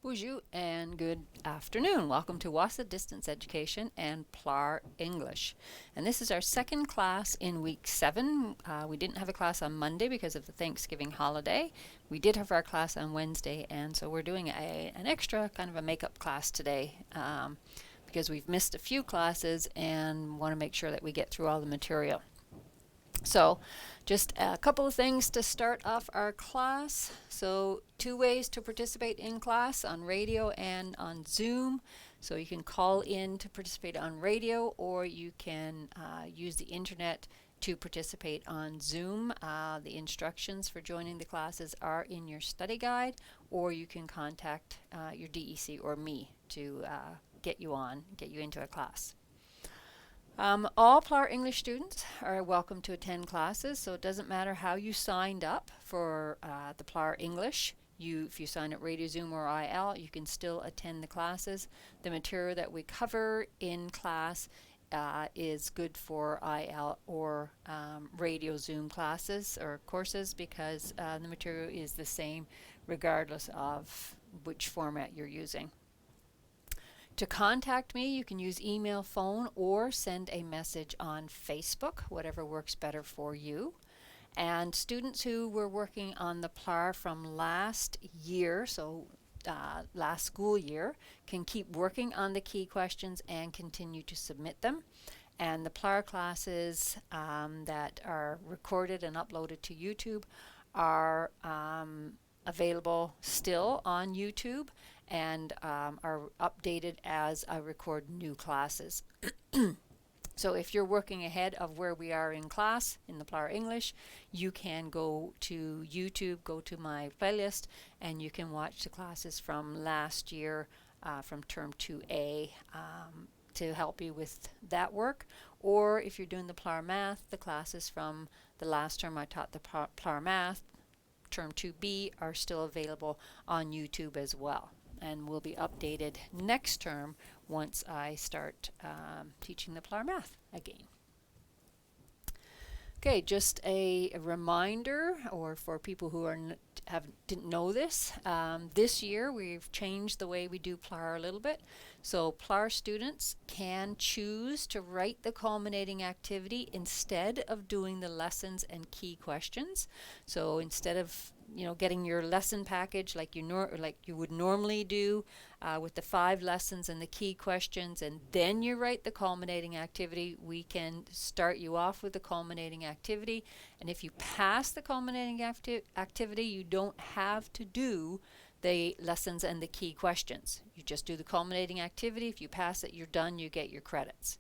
Bonjour and good afternoon. Welcome to WASA Distance Education and PLAR English. And this is our second class in week 7. We didn't have a class on Monday because of the Thanksgiving holiday. We did have our class on Wednesday, and so we're doing an extra kind of a makeup class today because we've missed a few classes and want to make sure that we get through all the material. So just a couple of things to start off our class. So 2 ways to participate in class, on radio and on Zoom. So you can call in to participate on radio, or you can use the internet to participate on Zoom. The instructions for joining the classes are in your study guide, or you can contact your DEC or me to get you into a class. All PLAR English students are welcome to attend classes, so it doesn't matter how you signed up for the PLAR English. If you sign up Radio, Zoom, or IL, you can still attend the classes. The material that we cover in class is good for IL or Radio, Zoom classes or courses because the material is the same regardless of which format you're using. To contact me, you can use email, phone, or send a message on Facebook, whatever works better for you. And students who were working on the PLAR from last year, so last school year, can keep working on the key questions and continue to submit them. And the PLAR classes that are recorded and uploaded to YouTube are available still on YouTube and are updated as I record new classes. So if you're working ahead of where we are in class in the PLAR English, you can go to YouTube, go to my playlist, and you can watch the classes from last year from Term 2A to help you with that work. Or if you're doing the PLAR Math, the classes from the last term I taught the PLAR Math, Term 2B, are still available on YouTube as well, and will be updated next term once I start teaching the PLAR Math again. Okay, just a reminder, or for people who didn't know this, this year we've changed the way we do PLAR a little bit. So PLAR students can choose to write the culminating activity instead of doing the lessons and key questions. So instead of getting your lesson package like you would normally do with the 5 lessons and the key questions, and then you write the culminating activity, we can start you off with the culminating activity. And if you pass the culminating activity, you don't have to do the lessons and the key questions. You just do the culminating activity. If you pass it, you're done. You get your credits.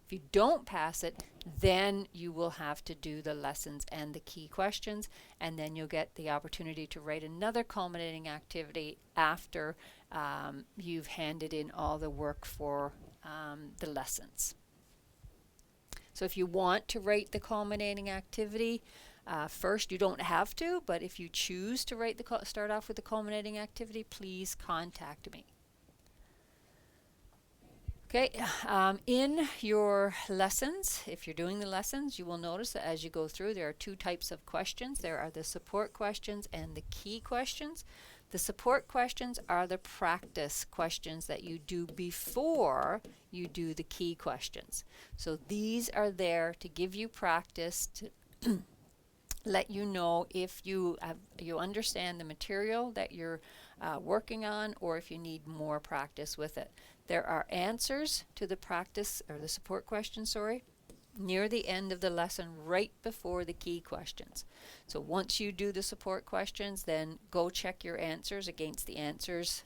If you don't pass it, then you will have to do the lessons and the key questions, and then you'll get the opportunity to write another culminating activity after you've handed in all the work for the lessons. So if you want to write the culminating activity first, you don't have to, but if you choose to start off with the culminating activity, please contact me. Okay, in your lessons, if you're doing the lessons, you will notice that as you go through, there are 2 types of questions. There are the support questions and the key questions. The support questions are the practice questions that you do before you do the key questions. So these are there to give you practice, to let you know if you understand the material that you're working on, or if you need more practice with it. There are answers to the practice or the support questions, near the end of the lesson, right before the key questions. So once you do the support questions, then go check your answers against the answers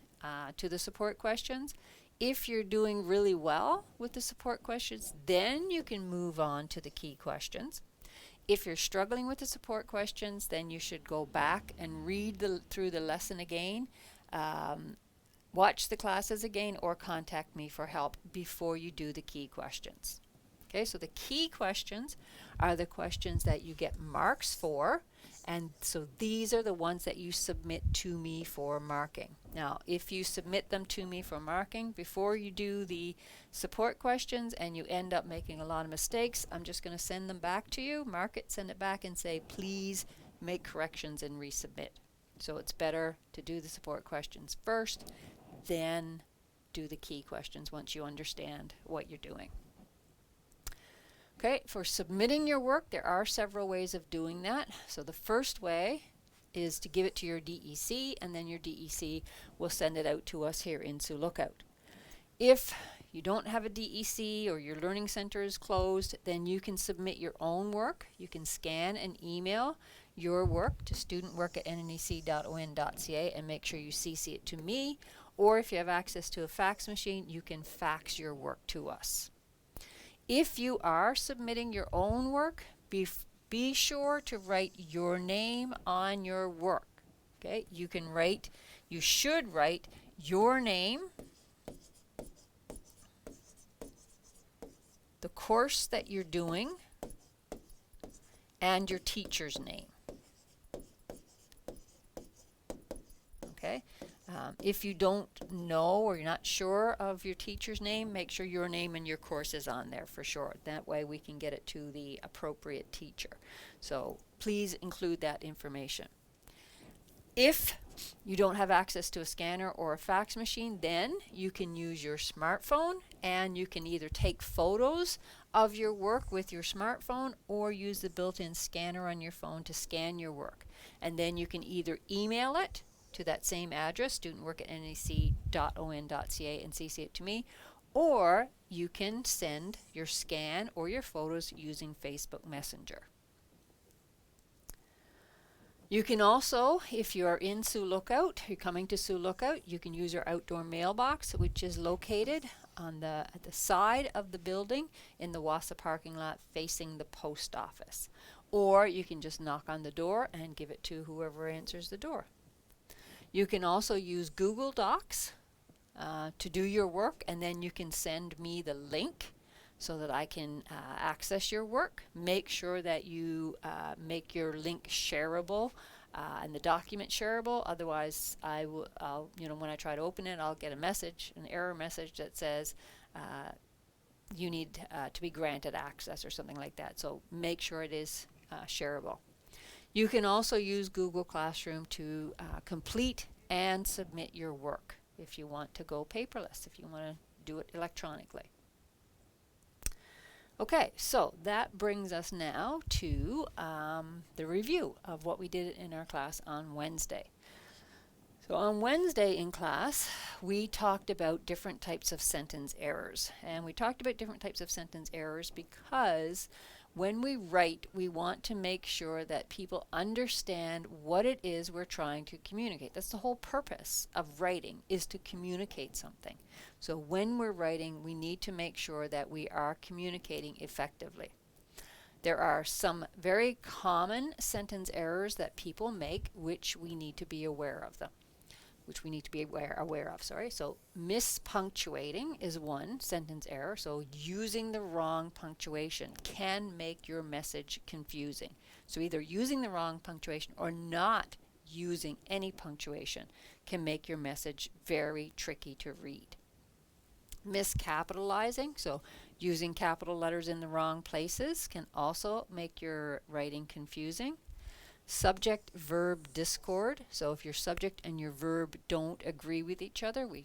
to the support questions. If you're doing really well with the support questions, then you can move on to the key questions. If you're struggling with the support questions, then you should go back and read through the lesson again, watch the classes again, or contact me for help before you do the key questions. Okay, so the key questions are the questions that you get marks for, and so these are the ones that you submit to me for marking. Now, if you submit them to me for marking before you do the support questions and you end up making a lot of mistakes, I'm just going to send them back to you, mark it, send it back, and say, please make corrections and resubmit. So it's better to do the support questions first, then do the key questions once you understand what you're doing. Okay, for submitting your work, there are several ways of doing that. So the first way is to give it to your DEC, and then your DEC will send it out to us here in Sioux Lookout. If you don't have a DEC or your learning center is closed, then you can submit your own work. You can scan and email your work to studentwork@nnec.on.ca and make sure you CC it to me. Or if you have access to a fax machine, you can fax your work to us. If you are submitting your own work, be sure to write your name on your work. Okay, you should write your name, the course that you're doing, and your teacher's name. Okay, if you don't know or you're not sure of your teacher's name, make sure your name and your course is on there for sure. That way we can get it to the appropriate teacher. So please include that information. If you don't have access to a scanner or a fax machine, then you can use your smartphone, and you can either take photos of your work with your smartphone or use the built-in scanner on your phone to scan your work. And then you can either email it to that same address, studentwork@nnec.on.ca, and CC it to me, or you can send your scan or your photos using Facebook Messenger. You can also, if you are in Sioux Lookout, you're coming to Sioux Lookout, you can use our outdoor mailbox, which is located on at the side of the building in the WASA parking lot facing the post office. Or you can just knock on the door and give it to whoever answers the door. You can also use Google Docs to do your work, and then you can send me the link so that I can access your work. Make sure that you make your link shareable and the document shareable. Otherwise, when I try to open it, I'll get a message, an error message that says you need to be granted access or something like that. So make sure it is shareable. You can also use Google Classroom to complete and submit your work if you want to go paperless, if you want to do it electronically. Okay, so that brings us now to the review of what we did in our class on Wednesday. So on Wednesday in class, we talked about different types of sentence errors. And we talked about different types of sentence errors because when we write, we want to make sure that people understand what it is we're trying to communicate. That's the whole purpose of writing, is to communicate something. So when we're writing, we need to make sure that we are communicating effectively. There are some very common sentence errors that people make, which we need to be aware of them. So mispunctuating is one sentence error. So using the wrong punctuation can make your message confusing. So either using the wrong punctuation or not using any punctuation can make your message very tricky to read. Miscapitalizing, so using capital letters in the wrong places, can also make your writing confusing. Subject-verb discord, so if your subject and your verb don't agree with each other, we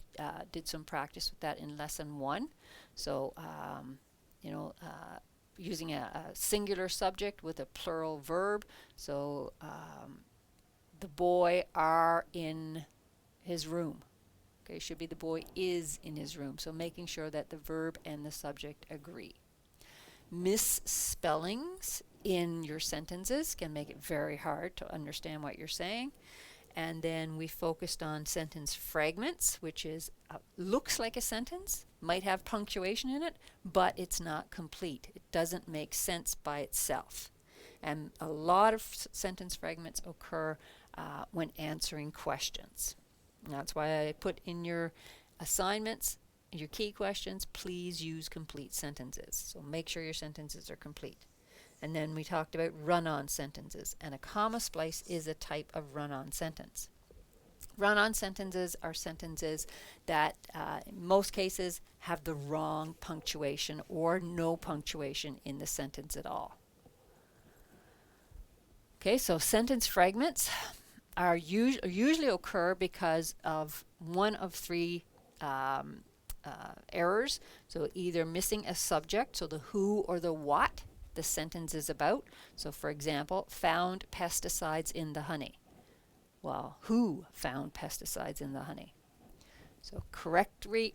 did some practice with that in lesson 1. So, using a singular subject with a plural verb, so the boy are in his room. Okay, should be the boy is in his room. So making sure that the verb and the subject agree. Misspellings in your sentences can make it very hard to understand what you're saying. And then we focused on sentence fragments, which is looks like a sentence, might have punctuation in it, but it's not complete. It doesn't make sense by itself. And a lot of sentence fragments occur when answering questions. And that's why I put in your assignments, your key questions, please use complete sentences. So make sure your sentences are complete. And then we talked about run-on sentences, and a comma splice is a type of run-on sentence. Run-on sentences are sentences that in most cases have the wrong punctuation or no punctuation in the sentence at all. Okay, so sentence fragments. usually occur because of one of three errors. So either missing a subject, so the who or the what the sentence is about. So for example, found pesticides in the honey. Well, who found pesticides in the honey? So correcting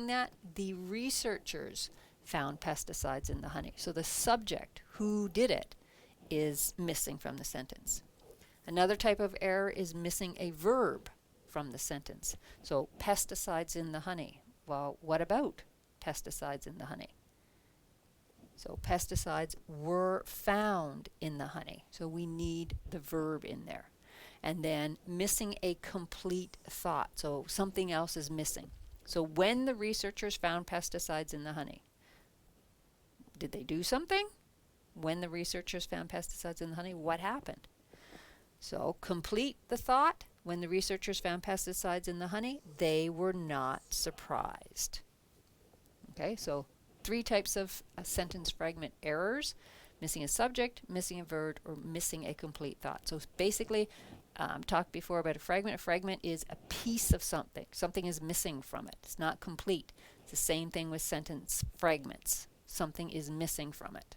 that, the researchers found pesticides in the honey. So the subject, who did it, is missing from the sentence. Another type of error is missing a verb from the sentence. So pesticides in the honey. Well, what about pesticides in the honey? So pesticides were found in the honey. So we need the verb in there. And then missing a complete thought. So something else is missing. So when the researchers found pesticides in the honey, did they do something? When the researchers found pesticides in the honey, what happened? So complete the thought. When the researchers found pesticides in the honey, they were not surprised. Okay, so 3 types of sentence fragment errors: missing a subject, missing a verb, or missing a complete thought. So basically, talked before about a fragment. A fragment is a piece of something. Something is missing from it. It's not complete. It's the same thing with sentence fragments. Something is missing from it.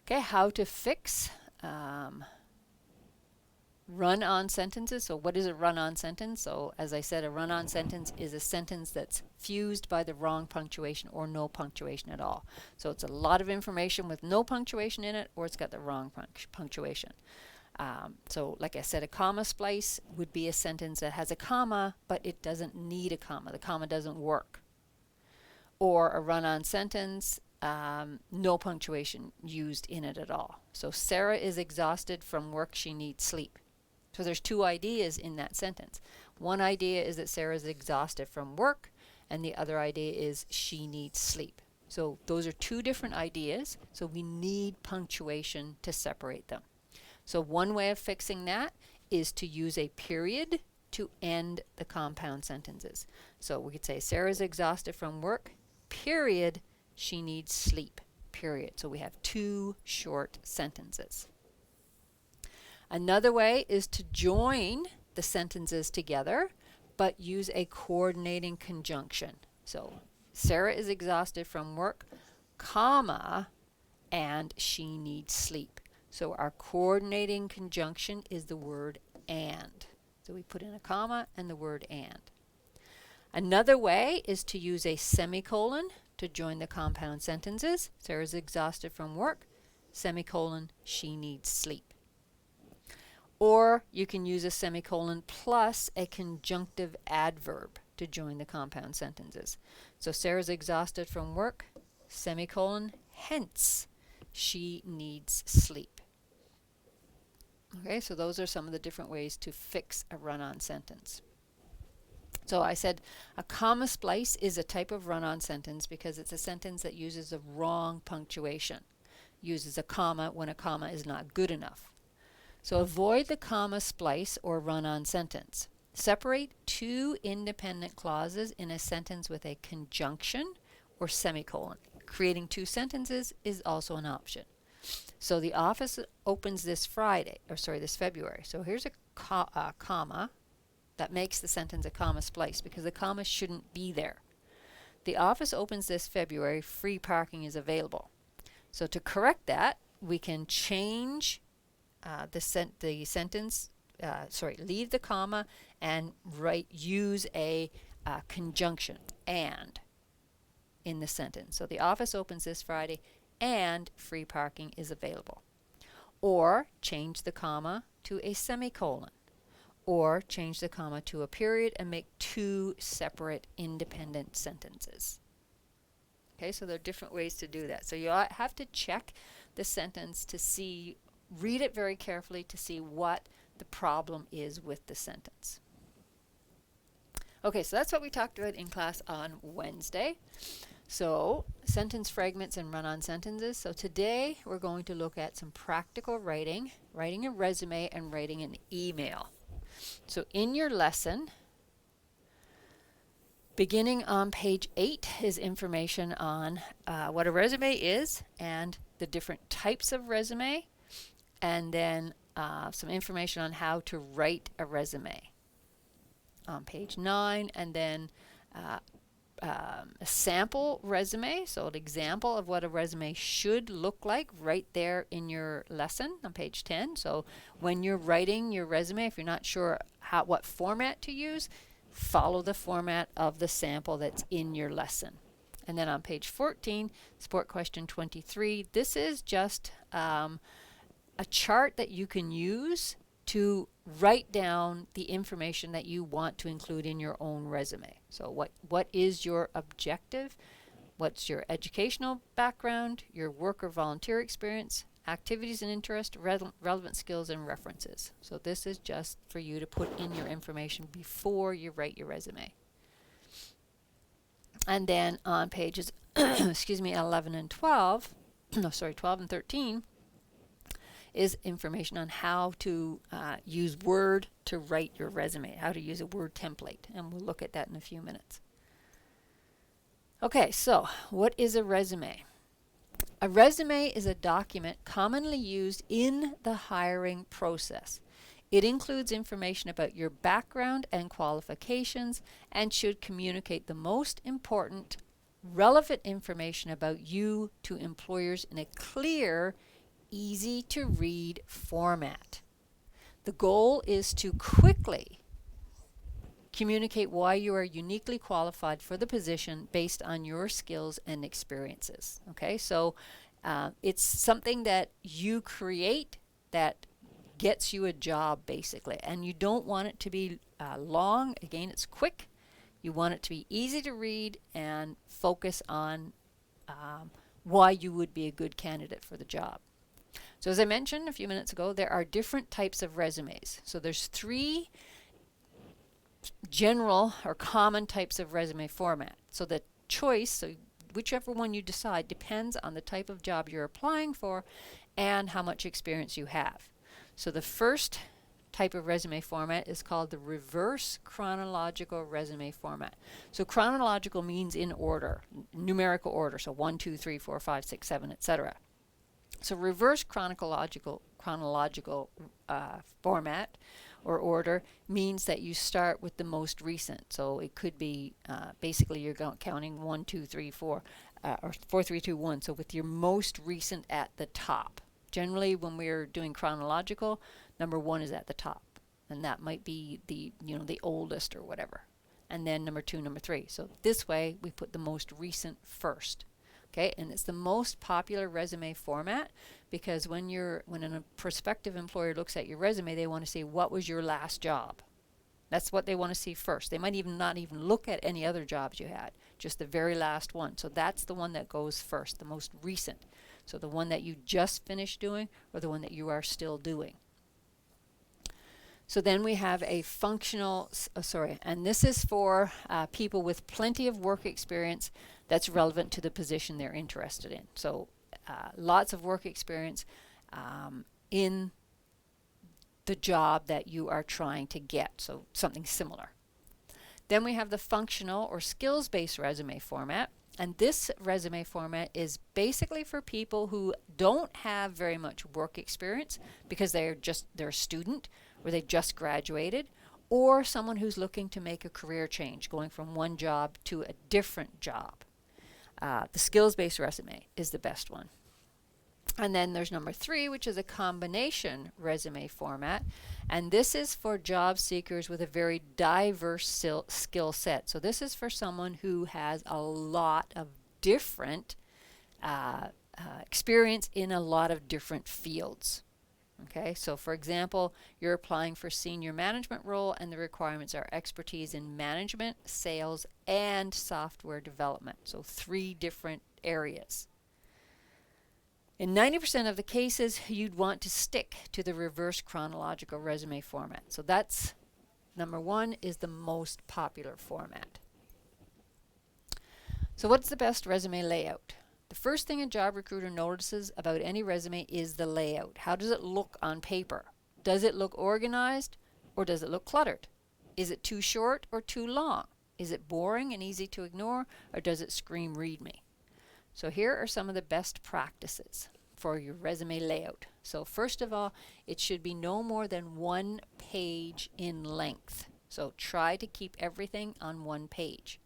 Okay, how to fix run-on sentences. So what is a run-on sentence? So as I said, a run-on sentence is a sentence that's fused by the wrong punctuation or no punctuation at all. So it's a lot of information with no punctuation in it, or it's got the wrong punctuation. So like I said, a comma splice would be a sentence that has a comma, but it doesn't need a comma. The comma doesn't work. Or a run-on sentence, no punctuation used in it at all. So Sarah is exhausted from work, she needs sleep. So there's 2 ideas in that sentence. One idea is that Sarah is exhausted from work, and the other idea is she needs sleep. So those are 2 different ideas, so we need punctuation to separate them. So one way of fixing that is to use a period to end the compound sentences. So we could say Sarah's exhausted from work, period, she needs sleep, period. So we have 2 short sentences. Another way is to join the sentences together, but use a coordinating conjunction. So Sarah is exhausted from work, comma, and she needs sleep. So our coordinating conjunction is the word and. So we put in a comma and the word and. Another way is to use a semicolon to join the compound sentences. Sarah's exhausted from work, semicolon, she needs sleep. Or you can use a semicolon plus a conjunctive adverb to join the compound sentences. So Sarah's exhausted from work, semicolon, hence she needs sleep. Okay, so those are some of the different ways to fix a run-on sentence. So I said a comma splice is a type of run-on sentence because it's a sentence that uses the wrong punctuation, uses a comma when a comma is not good enough. So avoid the comma splice or run-on sentence. Separate 2 independent clauses in a sentence with a conjunction or semicolon. Creating 2 sentences is also an option. So the office opens this February. So here's a comma that makes the sentence a comma splice because the comma shouldn't be there. The office opens this February, free parking is available. So to correct that, we can change leave the comma and use a conjunction, and, in the sentence. So the office opens this Friday and free parking is available. Or change the comma to a semicolon. Or change the comma to a period and make 2 separate independent sentences. Okay, so there are different ways to do that. So you have to check the sentence to see, read it very carefully to see what the problem is with the sentence. Okay, so that's what we talked about in class on Wednesday. So sentence fragments and run-on sentences. So today we're going to look at some practical writing, writing a resume and writing an email. So in your lesson, beginning on page 8 is information on what a resume is and the different types of resume, and then some information on how to write a resume on page 9, and then a sample resume, so an example of what a resume should look like right there in your lesson on page 10. So when you're writing your resume, if you're not sure what format to use, follow the format of the sample that's in your lesson. And then on page 14, support question 23, this is just a chart that you can use to write down the information that you want to include in your own resume. So what is your objective? What's your educational background, your work or volunteer experience, activities and interest, relevant skills and references. So this is just for you to put in your information before you write your resume. And then on pages 11 and 12, no, sorry, 12 and 13, is information on how to use Word to write your resume, how to use a Word template, and we'll look at that in a few minutes. Okay, so what is a resume? A resume is a document commonly used in the hiring process. It includes information about your background and qualifications and should communicate the most important, relevant information about you to employers in a clear, easy to read format. The goal is to quickly communicate why you are uniquely qualified for the position based on your skills and experiences. Okay, so it's something that you create that gets you a job basically, and you don't want it to be long. Again, it's quick. You want it to be easy to read and focus on why you would be a good candidate for the job. So as I mentioned a few minutes ago, there are different types of resumes. So there's 3 general or common types of resume format. So the choice, so whichever one you decide, depends on the type of job you're applying for and how much experience you have. So the first type of resume format is called the reverse chronological resume format. So chronological means in order, numerical order, so 1, 2, 3, 4, 5, 6, 7, etc. So reverse chronological format or order means that you start with the most recent. So it could be basically you're counting 1, 2, 3, 4, or 4, 3, 2, 1. So with your most recent at the top. Generally, when we're doing chronological, number 1 is at the top, and that might be the oldest or whatever. And then number 2, number 3. So this way, we put the most recent first. Okay, and it's the most popular resume format because when a prospective employer looks at your resume, they want to see what was your last job. That's what they want to see first. They might not even look at any other jobs you had, just the very last one. So that's the one that goes first, the most recent. So the one that you just finished doing or the one that you are still doing. So then we have a functional, and this is for people with plenty of work experience that's relevant to the position they're interested in. So lots of work experience in the job that you are trying to get, so something similar. Then we have the functional or skills-based resume format, and this resume format is basically for people who don't have very much work experience because they're a student or they just graduated, or someone who's looking to make a career change, going from one job to a different job. The skills-based resume is the best one. And then there's number 3, which is a combination resume format. And this is for job seekers with a very diverse skill set. So this is for someone who has a lot of different experience in a lot of different fields. Okay, so for example, you're applying for senior management role and the requirements are expertise in management, sales, and software development. So 3 different areas. In 90% of the cases, you'd want to stick to the reverse chronological resume format. So that's number 1 is the most popular format. So what's the best resume layout? The first thing a job recruiter notices about any resume is the layout. How does it look on paper? Does it look organized or does it look cluttered? Is it too short or too long? Is it boring and easy to ignore or does it scream read me? So here are some of the best practices. for your resume layout. So first of all, it should be no more than 1 page in length. So try to keep everything on 1 page.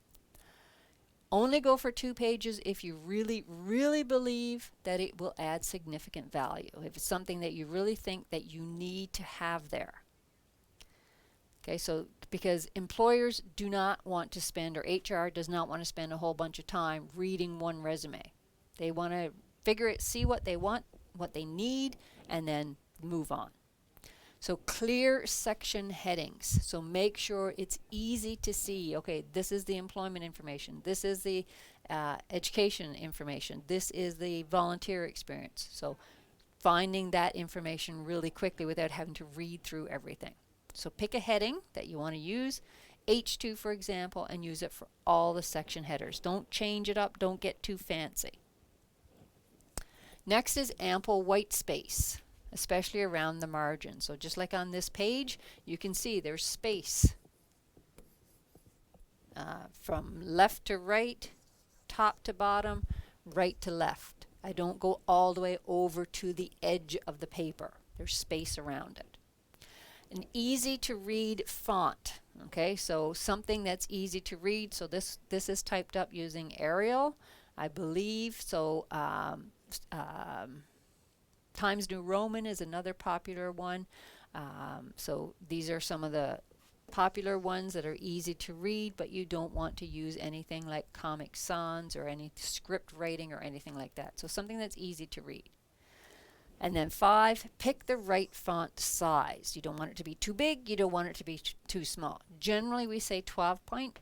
Only go for 2 pages if you really, really believe that it will add significant value. If it's something that you really think that you need to have there. Okay, so because employers do not want to spend, or HR does not want to spend a whole bunch of time reading one resume. They want to figure it, see what they want, what they need, and then move on. So clear section headings. So make sure it's easy to see, okay, this is the employment information, this is the education information, this is the volunteer experience. So finding that information really quickly without having to read through everything. So pick a heading that you want to use, H2 for example, and use it for all the section headers. Don't change it up, don't get too fancy. Next is ample white space, especially around the margin. So just like on this page, you can see there's space from left to right, top to bottom, right to left. I don't go all the way over to the edge of the paper. There's space around it. An easy to read font. Okay, so something that's easy to read. So this is typed up using Arial, I believe. So Times New Roman is another popular one. So these are some of the popular ones that are easy to read, but you don't want to use anything like Comic Sans or any script writing or anything like that. So something that's easy to read. And then 5, pick the right font size. You don't want it to be too big, you don't want it to be too small. Generally we say 12 point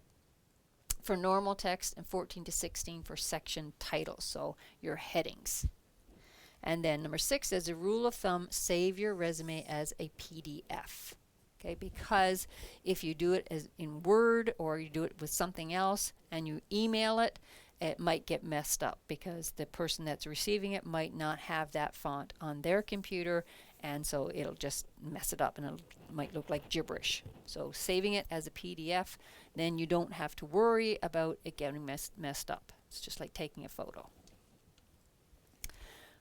for normal text and 14 to 16 for section titles, so your headings. And then number 6, as a rule of thumb, save your resume as a PDF. Okay, because if you do it as in Word or you do it with something else and you email it, it might get messed up because the person that's receiving it might not have that font on their computer, and so it'll just mess it up and it might look like gibberish. So saving it as a PDF, then you don't have to worry about it getting messed up. It's just like taking a photo.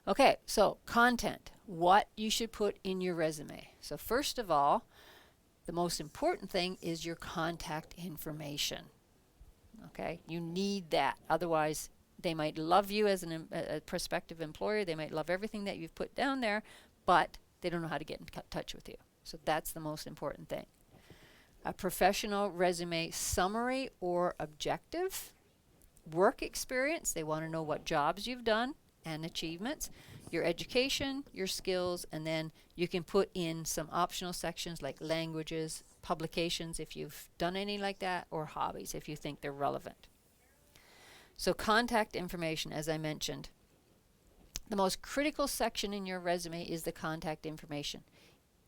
Okay, so content, what you should put in your resume. So first of all, the most important thing is your contact information. Okay, you need that. Otherwise, they might love you as a prospective employer. They might love everything that you've put down there, but they don't know how to get in touch with you. So that's the most important thing. A professional resume summary or objective. Work experience. They want to know what jobs you've done and achievements. Your education, your skills, and then you can put in some optional sections like languages, publications if you've done any like that, or hobbies if you think they're relevant. So contact information, as I mentioned. The most critical section in your resume is the contact information.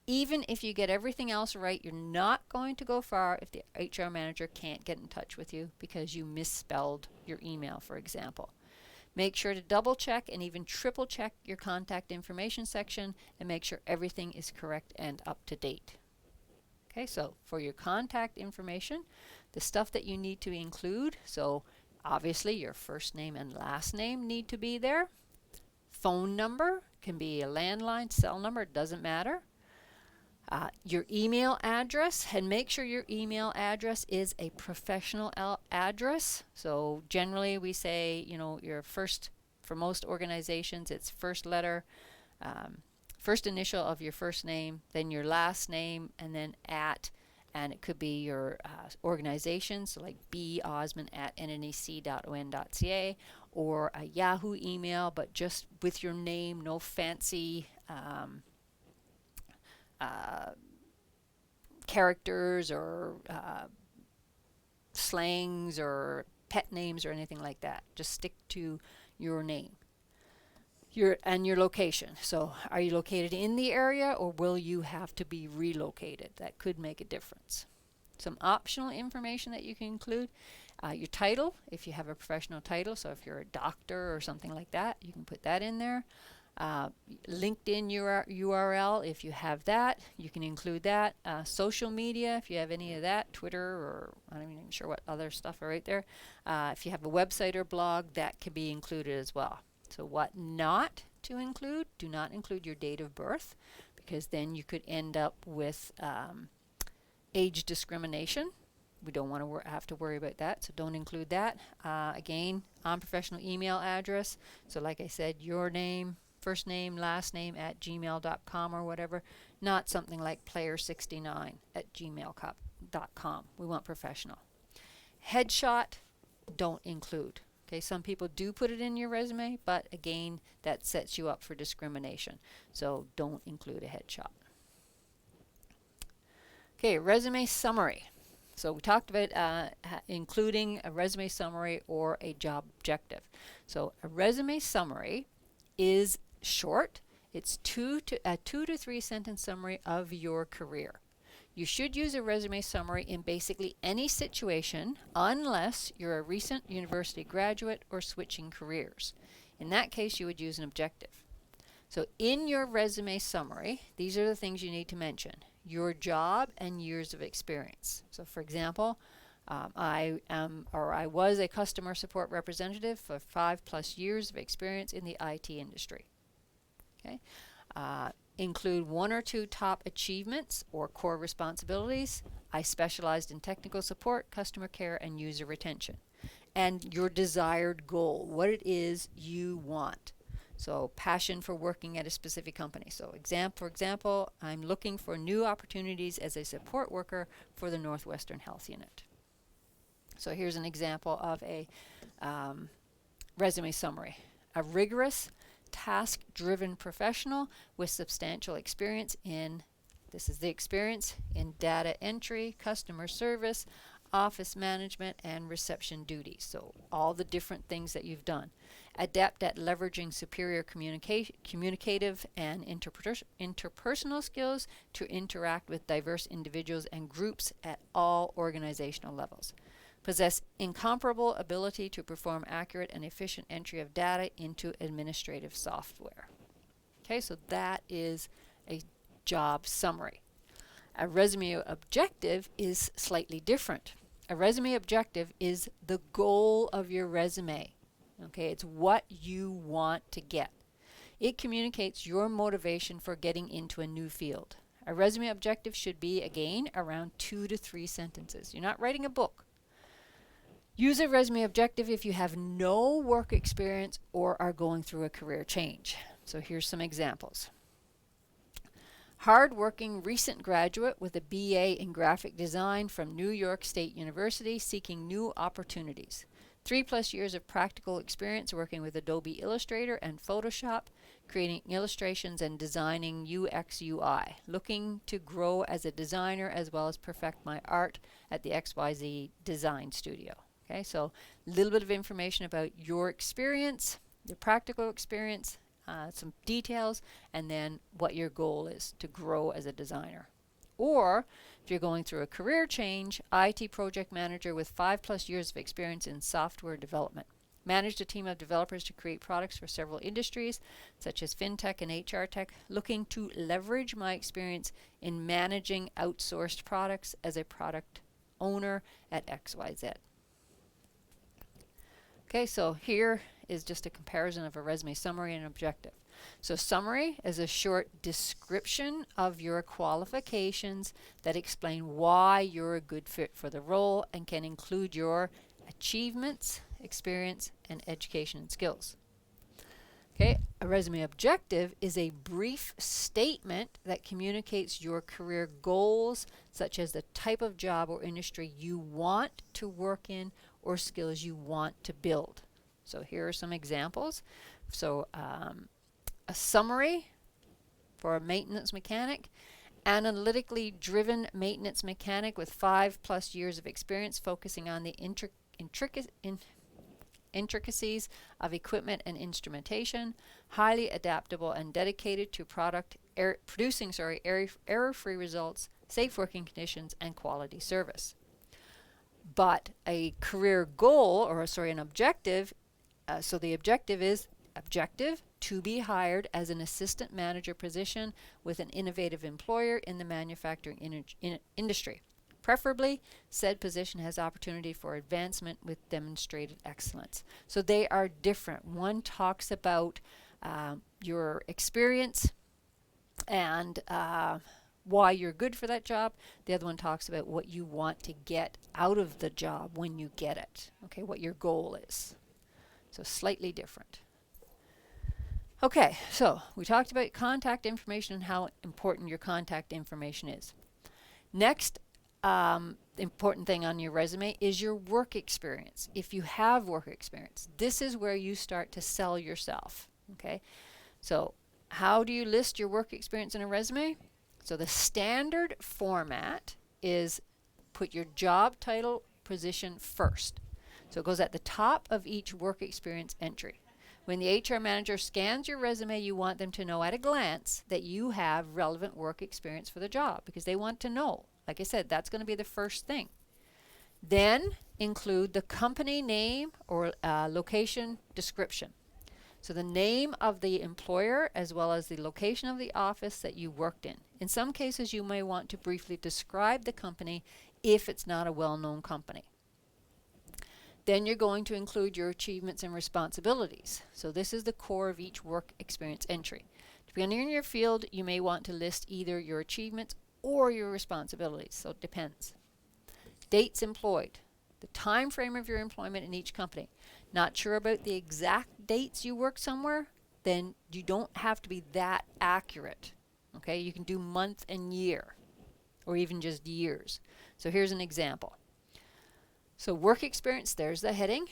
Even if you get everything else right, you're not going to go far if the HR manager can't get in touch with you because you misspelled your email, for example. Make sure to double check and even triple check your contact information section and make sure everything is correct and up to date. Okay, so for your contact information, the stuff that you need to include, so obviously your first name and last name need to be there. Phone number can be a landline, cell number, it doesn't matter. Your email address, and make sure your email address is a professional address. So generally we say, you know, your first, for most organizations, it's first letter, first initial of your first name, then your last name, and then at, and it could be your organization, so like bosman@nnec.on.ca, or a Yahoo email, but just with your name, no fancy characters or slangs or pet names or anything like that. Just stick to your name. Your location. So are you located in the area or will you have to be relocated? That could make a difference. Some optional information that you can include. Your title, if you have a professional title, so if you're a doctor or something like that, you can put that in there. LinkedIn URL, if you have that, you can include that. Social media, if you have any of that, Twitter, or I'm not even sure what other stuff are right there. If you have a website or blog, that can be included as well. So what not to include, do not include your date of birth, because then you could end up with age discrimination. We don't want to have to worry about that, so don't include that. Again, unprofessional email address. So like I said, your name, first name, last name at gmail.com or whatever, not something like player69@gmail.com. We want professional. Headshot, don't include. Okay, some people do put it in your resume, but again, that sets you up for discrimination. So don't include a headshot. Okay, resume summary. So we talked about including a resume summary or a job objective. So a resume summary is short. It's a 2 to 3 sentence summary of your career. You should use a resume summary in basically any situation unless you're a recent university graduate or switching careers. In that case, you would use an objective. So in your resume summary, these are the things you need to mention: your job and years of experience. So for example, I was a customer support representative for 5+ years of experience in the IT industry. Okay. Include 1 or 2 top achievements or core responsibilities. I specialized in technical support, customer care, and user retention. And your desired goal, what it is you want. So passion for working at a specific company. So for example, I'm looking for new opportunities as a support worker for the Northwestern Health Unit. So here's an example of a resume summary. A rigorous, task-driven professional with substantial experience in, this is the experience in data entry, customer service, office management, and reception duties. So all the different things that you've done. Adept at leveraging superior communicative and interpersonal skills to interact with diverse individuals and groups at all organizational levels. Possess incomparable ability to perform accurate and efficient entry of data into administrative software. Okay, so that is a job summary. A resume objective is slightly different. A resume objective is the goal of your resume. Okay, it's what you want to get. It communicates your motivation for getting into a new field. A resume objective should be, again, around 2 to 3 sentences. You're not writing a book. Use a resume objective if you have no work experience or are going through a career change. So here's some examples. Hard-working recent graduate with a BA in graphic design from New York State University seeking new opportunities. 3+ years of practical experience working with Adobe Illustrator and Photoshop, creating illustrations and designing UX UI. Looking to grow as a designer as well as perfect my art at the XYZ Design Studio. Okay, so a little bit of information about your experience, your practical experience, some details, and then what your goal is to grow as a designer. Or if you're going through a career change, IT project manager with 5+ years of experience in software development. Managed a team of developers to create products for several industries, such as fintech and HR tech, looking to leverage my experience in managing outsourced products as a product owner at XYZ. Okay, so here is just a comparison of a resume summary and objective. So summary is a short description of your qualifications that explain why you're a good fit for the role and can include your achievements, experience, and education and skills. Okay, a resume objective is a brief statement that communicates your career goals, such as the type of job or industry you want to work in or skills you want to build. So here are some examples. So a summary for a maintenance mechanic: analytically driven maintenance mechanic with 5+ years of experience focusing on the intricacies of equipment and instrumentation, highly adaptable and dedicated to producing error-free results, safe working conditions, and quality service. But a career goal, or an objective, so the objective is to be hired as an assistant manager position with an innovative employer in the manufacturing industry. Preferably, said position has opportunity for advancement with demonstrated excellence. So they are different. One talks about your experience and why you're good for that job. The other one talks about what you want to get out of the job when you get it. Okay, what your goal is. So slightly different. Okay, so we talked about contact information and how important your contact information is. Next, important thing on your resume is your work experience. If you have work experience, this is where you start to sell yourself. Okay, so how do you list your work experience in a resume? So the standard format is put your job title position first. So it goes at the top of each work experience entry. When the HR manager scans your resume, you want them to know at a glance that you have relevant work experience for the job, because they want to know. Like I said, that's going to be the first thing. Then include the company name or location description. So the name of the employer as well as the location of the office that you worked in. In some cases, you may want to briefly describe the company if it's not a well-known company. Then you're going to include your achievements and responsibilities. So this is the core of each work experience entry. Depending on your field, you may want to list either your achievements or your responsibilities, so it depends. Dates employed, the time frame of your employment in each company. Not sure about the exact dates you work somewhere? Then you don't have to be that accurate. Okay, you can do month and year, or even just years. So here's an example. So work experience, there's the heading.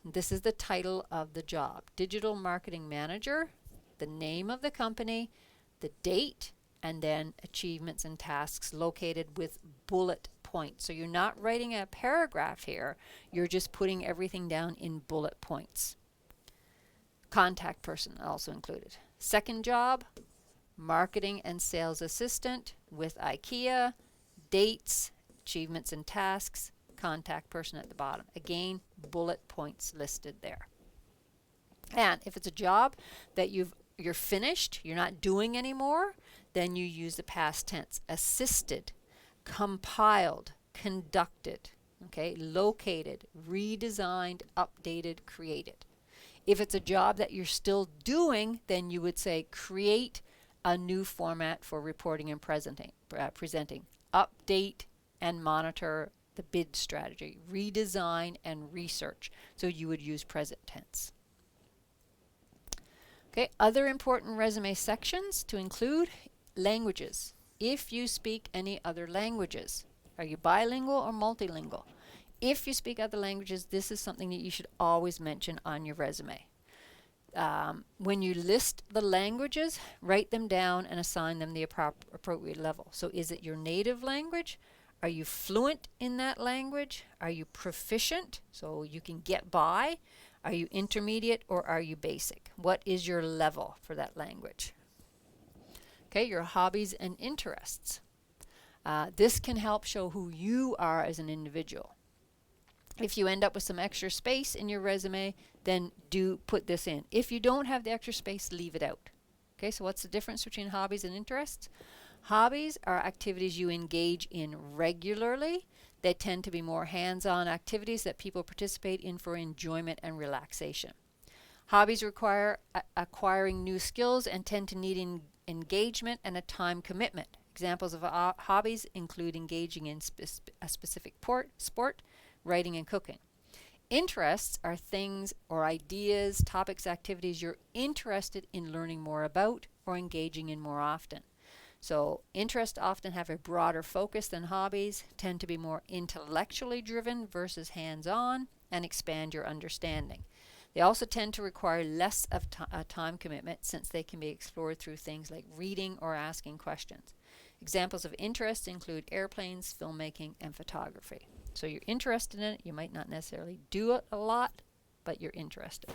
This is the title of the job. Digital Marketing Manager, the name of the company, the date, and then achievements and tasks located with bullet points. So you're not writing a paragraph here, you're just putting everything down in bullet points. Contact person also included. Second job, marketing and sales assistant with IKEA, dates, achievements and tasks, contact person at the bottom. Again, bullet points listed there. And if it's a job that you're finished, you're not doing anymore, then you use the past tense. Assisted, compiled, conducted, okay, located, redesigned, updated, created. If it's a job that you're still doing, then you would say create a new format for reporting and presenting, update and monitor the bid strategy, redesign and research. So you would use present tense. Okay, other important resume sections to include: languages. If you speak any other languages, are you bilingual or multilingual? If you speak other languages, this is something that you should always mention on your resume. When you list the languages, write them down and assign them the appropriate level. So is it your native language? Are you fluent in that language? Are you proficient, so you can get by? Are you intermediate or are you basic? What is your level for that language? Okay, your hobbies and interests. This can help show who you are as an individual. If you end up with some extra space in your resume, then do put this in. If you don't have the extra space, leave it out. Okay, so what's the difference between hobbies and interests? Hobbies are activities you engage in regularly. They tend to be more hands-on activities that people participate in for enjoyment and relaxation. Hobbies require acquiring new skills and tend to need engagement and a time commitment. Examples of hobbies include engaging in a specific sport, writing, and cooking. Interests are things or ideas, topics, activities you're interested in learning more about or engaging in more often. So interests often have a broader focus than hobbies, tend to be more intellectually driven versus hands-on, and expand your understanding. They also tend to require less of a time commitment, since they can be explored through things like reading or asking questions. Examples of interests include airplanes, filmmaking, and photography. So you're interested in it. You might not necessarily do it a lot, but you're interested.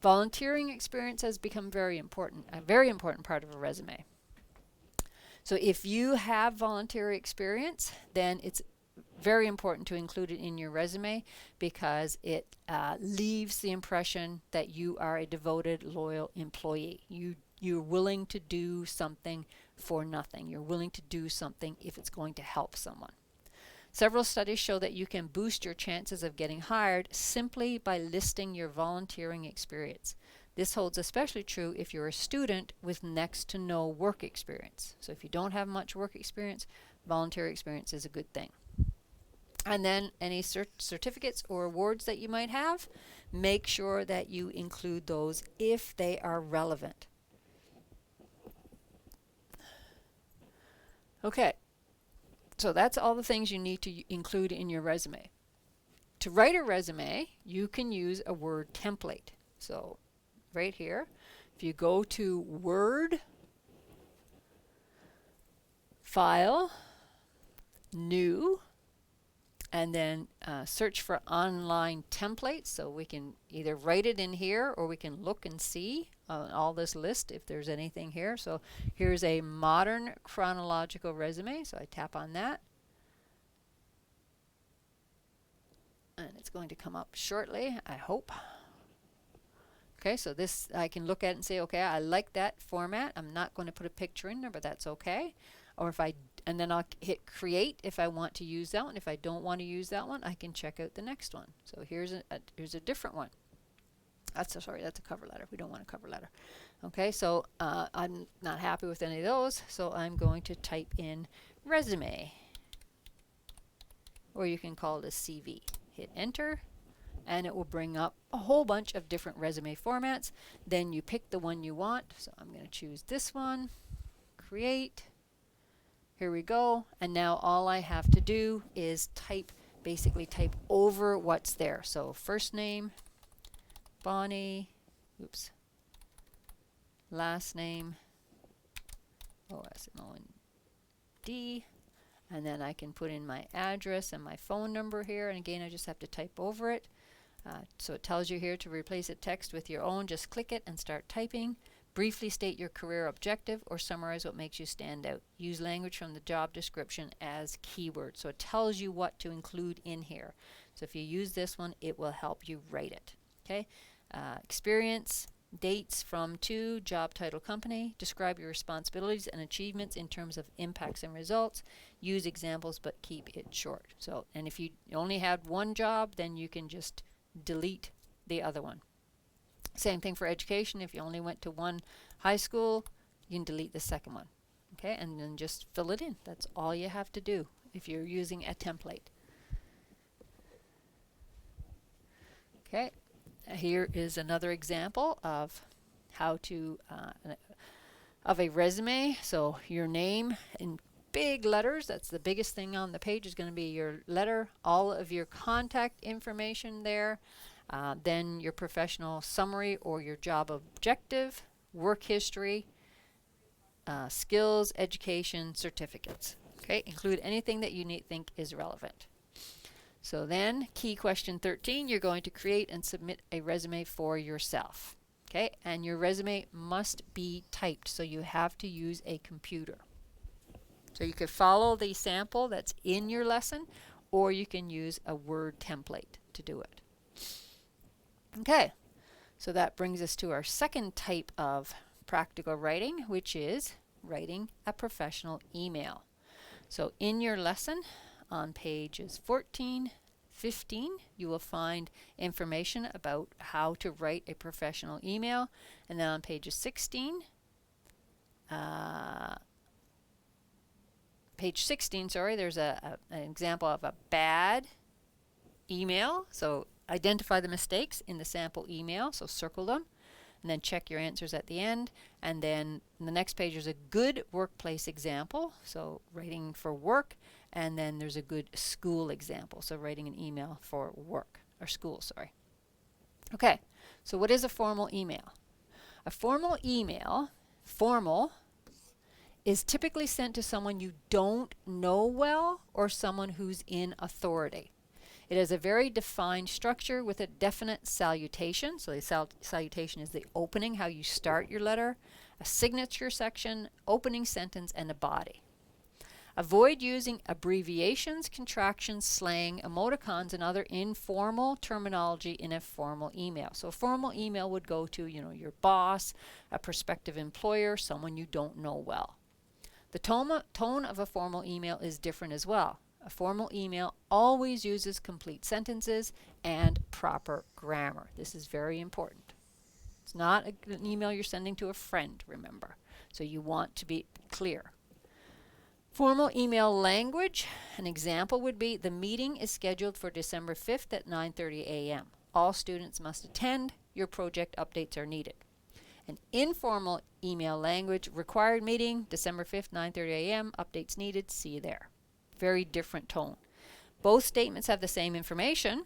Volunteering experience has become very important, a very important part of a resume. So if you have voluntary experience, then it's very important to include it in your resume, because it leaves the impression that you are a devoted, loyal employee. You're willing to do something for nothing. You're willing to do something if it's going to help someone. Several studies show that you can boost your chances of getting hired simply by listing your volunteering experience. This holds especially true if you're a student with next to no work experience. So if you don't have much work experience, voluntary experience is a good thing. And then any certificates or awards that you might have, make sure that you include those if they are relevant. Okay, so that's all the things you need to include in your resume. To write a resume, you can use a Word template. So right here, if you go to Word, File, New, and then search for online templates, so we can either write it in here or we can look and see on all this list if there's anything here. So here's a modern chronological resume, so I tap on that and it's going to come up shortly, I hope. Okay, so this I can look at and say, okay, I like that format. I'm not going to put a picture in there, but that's okay. Or if I, and then I'll hit create if I want to use that one. If I don't want to use that one, I can check out the next one. So here's a different one. That's a cover letter. We don't want a cover letter. Okay, so I'm not happy with any of those, so I'm going to type in resume, or you can call it a CV. Hit enter, and it will bring up a whole bunch of different resume formats. Then you pick the one you want. So I'm going to choose this one, create. Here we go, and now all I have to do is basically type over what's there. So first name, Bonnie, oops, last name, O-S-M-O-N-D, and then I can put in my address and my phone number here, and again I just have to type over it. So it tells you here to replace a text with your own. Just click it and start typing. Briefly state your career objective or summarize what makes you stand out. Use language from the job description as keywords. So it tells you what to include in here. So if you use this one, it will help you write it. Okay. Experience, dates from to, job title, company. Describe your responsibilities and achievements in terms of impacts and results. Use examples, but keep it short. So, and if you only had one job, then you can just delete the other one. Same thing for education. If you only went to one high school, you can delete the second one. Okay, and then just fill it in. That's all you have to do if you're using a template. Okay, here is another example of how to of a resume. So your name in big letters, that's the biggest thing on the page, is going to be your letter, all of your contact information there. Then your professional summary or your job objective, work history, skills, education, certificates. Okay, include anything that you think is relevant. So then, key question 13, you're going to create and submit a resume for yourself. Okay, and your resume must be typed, so you have to use a computer. So you could follow the sample that's in your lesson, or you can use a Word template to do it. Okay, so that brings us to our second type of practical writing, which is writing a professional email. So in your lesson on pages 14, 15, you will find information about how to write a professional email. And then on pages 16, page 16, sorry, there's an example of a bad email. So identify the mistakes in the sample email, so circle them, and then check your answers at the end. And then the next page is a good workplace example, so writing for work, and then there's a good school example, so writing an email for work, or school, sorry. Okay, so what is a formal email? A formal email, is typically sent to someone you don't know well or someone who's in authority. It has a very defined structure with a definite salutation. So the salutation is the opening, how you start your letter, a signature section, opening sentence, and a body. Avoid using abbreviations, contractions, slang, emoticons, and other informal terminology in a formal email. So a formal email would go to, your boss, a prospective employer, someone you don't know well. The tone of a formal email is different as well. A formal email always uses complete sentences and proper grammar. This is very important. It's not an email you're sending to a friend, remember. So you want to be clear. Formal email language. An example would be, the meeting is scheduled for December 5th at 9:30 a.m. All students must attend. Your project updates are needed. An informal email language, required meeting, December 5th, 9:30 a.m. Updates needed. See you there. Very different tone. Both statements have the same information.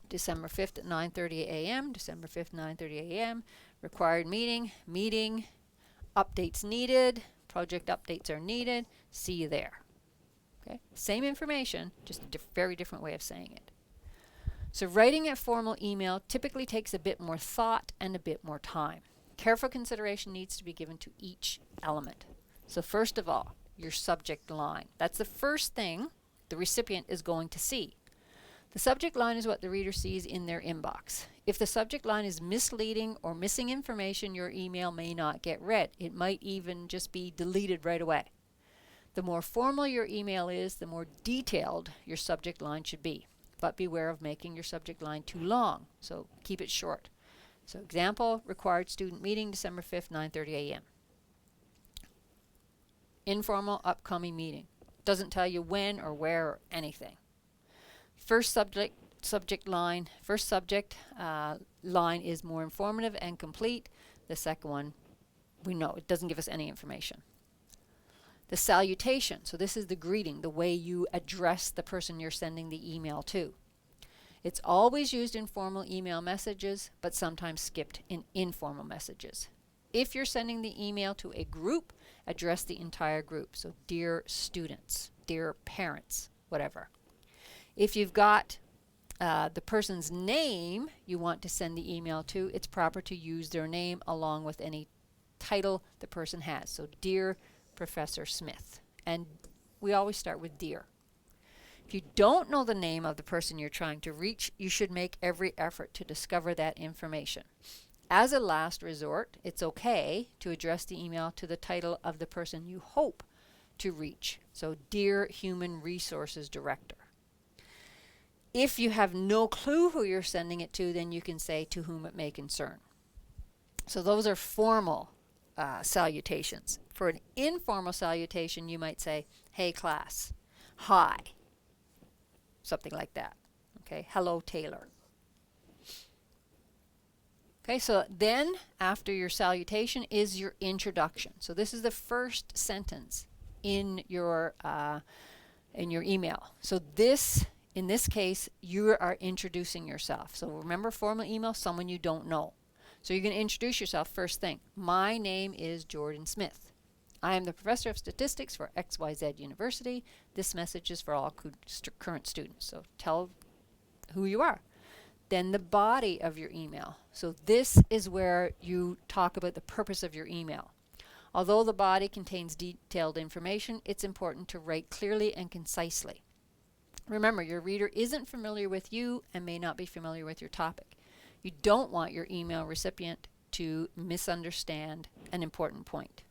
December 5th at 9:30 a.m. December 5th, 9:30 a.m. Required meeting, updates needed. Project updates are needed. See you there. Okay? Same information, just a very different way of saying it. So writing a formal email typically takes a bit more thought and a bit more time. Careful consideration needs to be given to each element. So first of all, your subject line. That's the first thing the recipient is going to see. The subject line is what the reader sees in their inbox. If the subject line is misleading or missing information, your email may not get read. It might even just be deleted right away. The more formal your email is, the more detailed your subject line should be. But beware of making your subject line too long, so keep it short. So example, required student meeting, December 5th, 9:30 a.m. Informal upcoming meeting. Doesn't tell you when or where or anything. First subject line is more informative and complete. The second one, we know it doesn't give us any information. The salutation, so this is the greeting, the way you address the person you're sending the email to. It's always used in formal email messages, but sometimes skipped in informal messages. If you're sending the email to a group, address the entire group. So dear students, dear parents, whatever. If you've got the person's name you want to send the email to, it's proper to use their name along with any title the person has. So dear Professor Smith. And we always start with dear. If you don't know the name of the person you're trying to reach, you should make every effort to discover that information. As a last resort, it's okay to address the email to the title of the person you hope to reach. So dear Human Resources Director. If you have no clue who you're sending it to, then you can say to whom it may concern. So those are formal salutations. For an informal salutation, you might say, hey class, hi, something like that. Okay, hello Taylor. Okay, so then after your salutation is your introduction. So this is the first sentence in your email. So in this case, you are introducing yourself. So remember, formal email, someone you don't know. So you're going to introduce yourself first thing. My name is Jordan Smith. I am the professor of statistics for XYZ University. This message is for all current students. So tell who you are. Then the body of your email. So this is where you talk about the purpose of your email. Although the body contains detailed information, it's important to write clearly and concisely. Remember, your reader isn't familiar with you and may not be familiar with your topic. You don't want your email recipient to misunderstand an important point.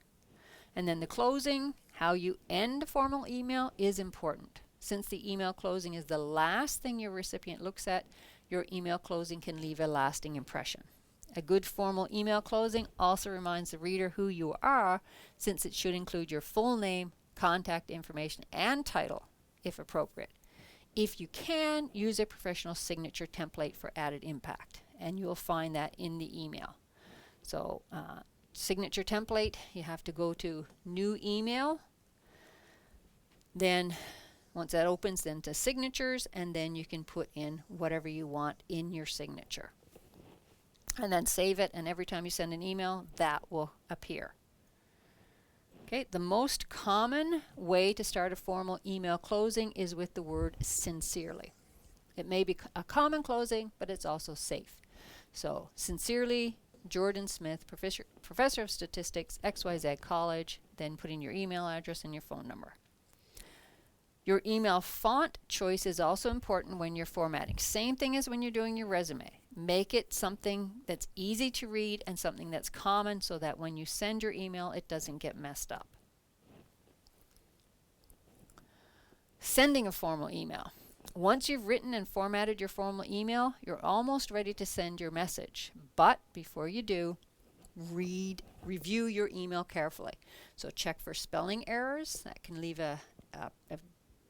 And then the closing, how you end a formal email, is important. Since the email closing is the last thing your recipient looks at, your email closing can leave a lasting impression. A good formal email closing also reminds the reader who you are, since it should include your full name, contact information, and title, if appropriate. If you can, use a professional signature template for added impact, and you'll find that in the email. So signature template, you have to go to new email, then once that opens, then to signatures, and then you can put in whatever you want in your signature. And then save it, and every time you send an email, that will appear. Okay, the most common way to start a formal email closing is with the word sincerely. It may be a common closing, but it's also safe. So, sincerely, Jordan Smith, professor of statistics, XYZ College, then put in your email address and your phone number. Your email font choice is also important when you're formatting. Same thing as when you're doing your resume. Make it something that's easy to read and something that's common so that when you send your email, it doesn't get messed up. Sending a formal email. Once you've written and formatted your formal email, you're almost ready to send your message. But before you do, review your email carefully. So check for spelling errors. That can leave a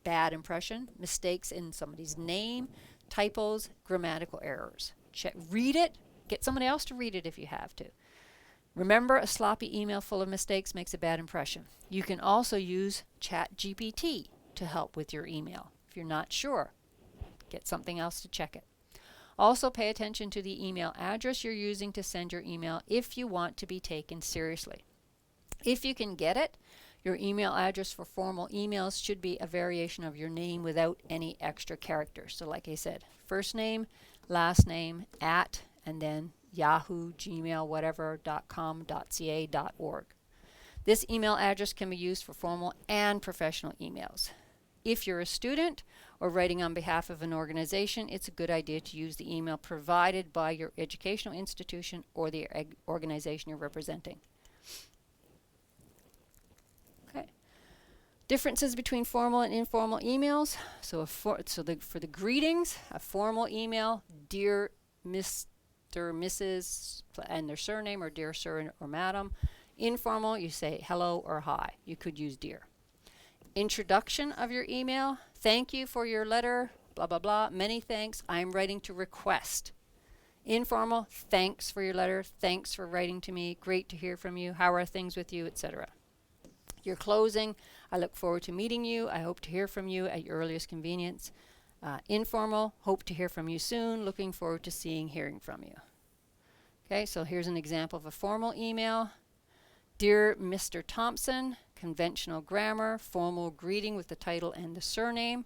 bad impression. Mistakes in somebody's name, typos, grammatical errors. Read it. Get somebody else to read it if you have to. Remember, a sloppy email full of mistakes makes a bad impression. You can also use ChatGPT to help with your email. If you're not sure, get something else to check it. Also, pay attention to the email address you're using to send your email if you want to be taken seriously. If you can get it, your email address for formal emails should be a variation of your name without any extra characters. So like I said, first name, last name, @ and then Yahoo, Gmail, whatever, .com, .ca, .org. This email address can be used for formal and professional emails. If you're a student or writing on behalf of an organization, it's a good idea to use the email provided by your educational institution or the organization you're representing. Okay. Differences between formal and informal emails. So for the greetings, a formal email, Dear Mr. Mrs. and their surname, or Dear Sir or Madam. Informal, you say hello or hi. You could use dear. Introduction of your email. Thank you for your letter, blah, blah, blah. Many thanks. I'm writing to request. Informal, thanks for your letter. Thanks for writing to me. Great to hear from you. How are things with you, etc. Your closing. I look forward to meeting you. I hope to hear from you at your earliest convenience. Informal, hope to hear from you soon. Looking forward to hearing from you. Okay, so here's an example of a formal email. Dear Mr. Thompson, conventional grammar, formal greeting with the title and the surname.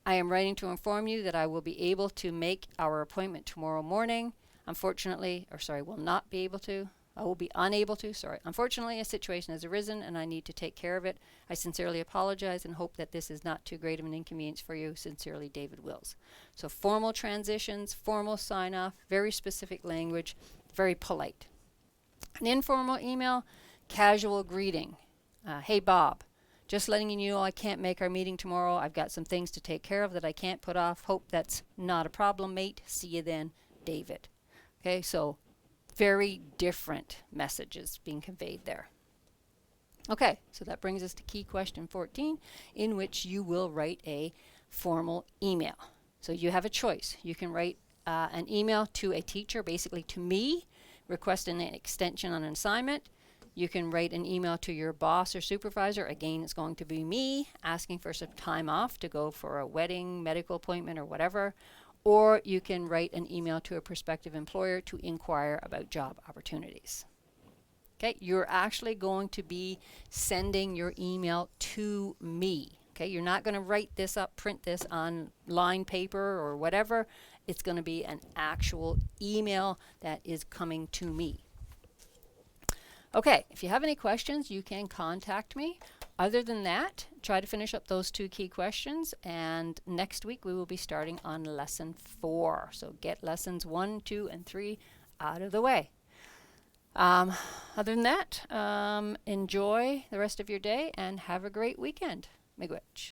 I am writing to inform you that I will be able to make our appointment tomorrow morning. Unfortunately, will not be able to. I will be unable to, Unfortunately, a situation has arisen and I need to take care of it. I sincerely apologize and hope that this is not too great of an inconvenience for you. Sincerely, David Wills. So formal transitions, formal sign-off, very specific language, very polite. An informal email, casual greeting. Hey, Bob, just letting you know I can't make our meeting tomorrow. I've got some things to take care of that I can't put off. Hope that's not a problem, mate. See you then, David. Okay, so very different messages being conveyed there. Okay, so that brings us to key question 14, in which you will write a formal email. So you have a choice. You can write an email to a teacher, basically to me, requesting an extension on an assignment. You can write an email to your boss or supervisor. Again, it's going to be me, asking for some time off to go for a wedding, medical appointment, or whatever. Or you can write an email to a prospective employer to inquire about job opportunities. Okay, you're actually going to be sending your email to me. Okay, you're not going to write this up, print this on line paper or whatever. It's going to be an actual email that is coming to me. Okay, if you have any questions, you can contact me. Other than that, try to finish up those 2 key questions, and next week we will be starting on lesson 4. So get lessons 1, 2, and 3 out of the way. Other than that, enjoy the rest of your day and have a great weekend. Miigwech.